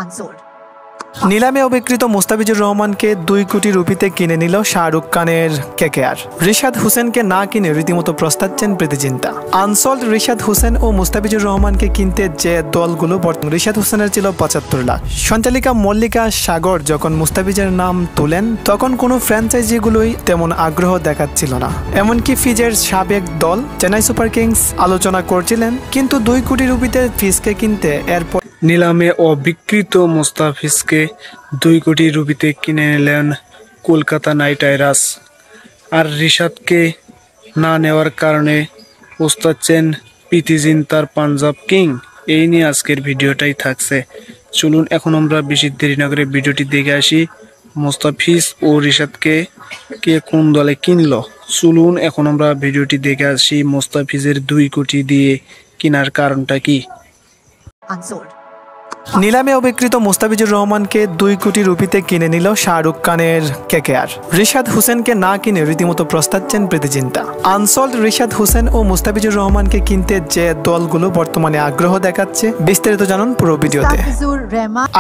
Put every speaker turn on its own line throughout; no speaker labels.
unsold.
নিলামে অবিক্রিত মুস্তাফিজুর রহমানকে 2 কোটি রুপিতে কিনে নিল শাহরুখ খানের কেকেআর। রিশাদ হোসেনকে না কিনে রীতিমতো প্রস্তাবছেন প্রীতিজিন্তা। আনসোল্ড রিশাদ হোসেন ও মুস্তাফিজুর রহমানকে কিনতে যে দলগুলো রিশাদ হোসেনের ছিল 75 লাখ। সঞ্চালিকা মল্লিকা সাগর যখন মুস্তাফিজের নাম তোলেন তখন কোনো ফ্র্যাঞ্চাইজিগুলোই তেমন আগ্রহ দেখাচ্ছিল না। এমনকি ফিজের সাবেক দল চেন্নাই সুপার কিংস আলোচনা করছিলেন, কিন্তু 2 কোটি রুপিতে ফিজকে কিনতে এরপর
নিলামে অবিক্রিত মুস্তাফিজকে 2 কোটি রুপিতে কিনে নিলেন কলকাতা নাইট রাইডার্স। আর রিশাদকে না নেওয়ার কারণে পস্তাচ্ছেন প্রীতিজিন্তার পাঞ্জাব কিং। এই নিয়ে আজকের ভিডিওটাই থাকছে। চলুন এখন আমরা বেশি দেরি না করে ভিডিওটি দেখে আসি। মুস্তাফিজ ও রিশাদকে কে কোন দলে কিনলো, চলুন এখন আমরা ভিডিওটি দেখে আসি। মুস্তাফিজের 2 কোটি দিয়ে কেনার কারণটা কি?
Unsold.
নিলামে অবিক্রিত মুস্তাফিজুর রহমানকে 2 কোটি রুপিতে কিনে নিল শাহরুখ খানের কেকেআর। রিশাদ হোসেনকে না কিনে রীতিমতো প্রস্তাবছেন প্রীতিজিন্তা। আনসোল্ড রিশাদ হোসেন ও মুস্তাফিজুর রহমানকে কিনতে যে দলগুলো বর্তমানে আগ্রহ দেখাচ্ছে, বিস্তারিত জানুন পুরো ভিডিওতে।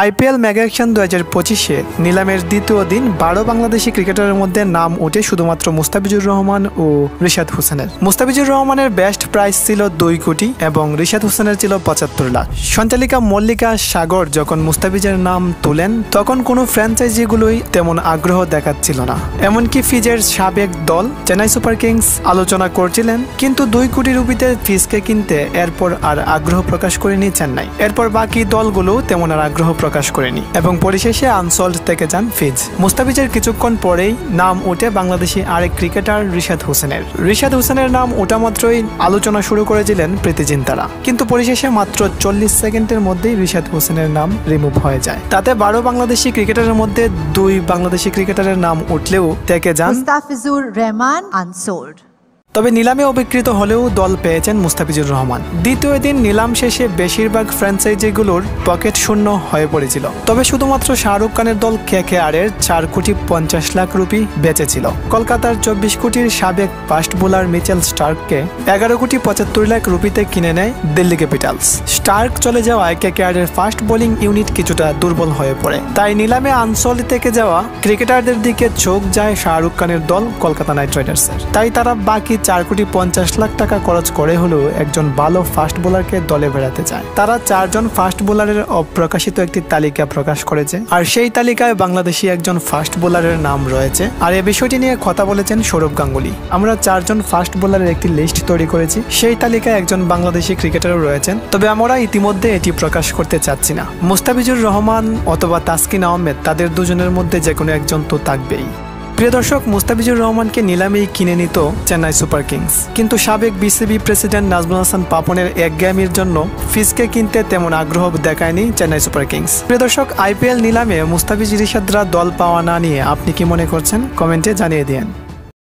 আইপিএল মেগা অ্যাকশন 2025-এ নিলামের দ্বিতীয় দিন 12 বাংলাদেশি ক্রিকেটারের মধ্যে নাম ওঠে শুধুমাত্র মুস্তাফিজুর রহমান ও রিশাদ হোসেনের। মুস্তাফিজুর রহমানের বেস্ট প্রাইস ছিল 2 কোটি এবং রিশাদ হোসেনের ছিল 75 লাখ। সঞ্চালিকা মল্লিকা সাগর যখন মুস্তাফিজের নাম তোলেন তখন কোনো ফ্র্যাঞ্চাইজিগুলোই তেমন আগ্রহ দেখাচ্ছিল না। এমনকি ফিজের সাবেক দল চেন্নাই সুপার কিংস আলোচনা করছিলেন, কিন্তু 2 কোটি রুপিতে ফিজকে কিনতে এরপর আর আগ্রহ প্রকাশ করেনি চেন্নাই। এরপর বাকি দলগুলো তেমন আর আগ্রহ প্রকাশ করেনি এবং পরিশেষে আনসোল্ড থেকে যান ফিজ। মুস্তাফিজের কিছুক্ষণ পরেই নাম ওঠে বাংলাদেশি আরেক ক্রিকেটার রিশাদ হোসেনের। রিশাদ হোসেনের নাম ওঠা মাত্রই আলোচনা শুরু করেছিলেন প্রীতিজিন্তারা, কিন্তু পরিশেষে মাত্র 40 সেকেন্ডের মধ্যেই রিশাদ হোসেনের নাম রিমুভ হয়ে যায়। তাতে 12 বাংলাদেশি ক্রিকেটারের মধ্যে 2 বাংলাদেশি ক্রিকেটারের নাম উঠলেও থেকে যান
মুস্তাফিজুর রহমান unsold.
তবে নিলামে অবিক্রিত হলেও দল পেয়েছেন মুস্তাফিজুর রহমান। দ্বিতীয় দিন নিলাম শেষে বেশিরভাগ ফ্র্যাঞ্চাইজিগুলোর পকেট শূন্য হয়ে পড়েছিল। তবে শুধুমাত্র শাহরুখ খানের দল কেকেআরের 4 কোটি 50 লাখ রুপি বেঁচেছিল। কলকাতার 24 কোটির সাবেক ফাস্ট বোলার মিচেল স্টার্ককে 11 কোটি 75 লাখ রুপিতে কিনে নেয় দিল্লি ক্যাপিটালস। স্টার্ক চলে যাওয়ায় কেকেআরের ফাস্ট বোলিং ইউনিট কিছুটা দুর্বল হয়ে পড়ে। তাই নিলামে আনসোল্ড থেকে যাওয়া ক্রিকেটারদের দিকে চোখ যায় শাহরুখ খানের দল কলকাতা নাইট রাইডার্সের। তাই তারা বাকি 4 কোটি 50 লাখ টাকা খরচ করে হলেও একজন ভালো ফাস্ট বোলারকে দলে বেড়াতে চায়। তারা 4 জন ফাস্ট বোলারের অপ্রকাশিত একটি তালিকা প্রকাশ করেছে, আর সেই তালিকায় বাংলাদেশি একজন ফাস্ট বোলারের নাম রয়েছে। আর এই বিষয়টি নিয়ে কথা বলেছেন সৌরভ গাঙ্গুলি। আমরা 4 জন ফাস্ট বোলারের একটি লিস্ট তৈরি করেছি, সেই তালিকায় একজন বাংলাদেশি ক্রিকেটারও রয়েছেন। তবে আমরা ইতিমধ্যে এটি প্রকাশ করতে চাচ্ছি না। মুস্তাফিজুর রহমান অথবা তাসকিন আহমেদ, তাদের দুজনের মধ্যে যে কোনো একজন তো থাকবেই। প্রিয় দর্শক, মুস্তাফিজুর রহমানকে নিলামেই কিনে নিত চেন্নাই সুপার কিংস, কিন্তু সাবেক বিসিবি প্রেসিডেন্ট নাজমুল হাসান পাপনের একঘেয়েমির জন্য ফিজকে কিনতে তেমন আগ্রহ দেখায়নি চেন্নাই সুপার কিংস। প্রিয় দর্শক, আইপিএল নিলামে মুস্তাফিজ রিশাদরা দল পাওয়া না নিয়ে আপনি কি মনে করছেন? কমেন্টে জানিয়ে দিন।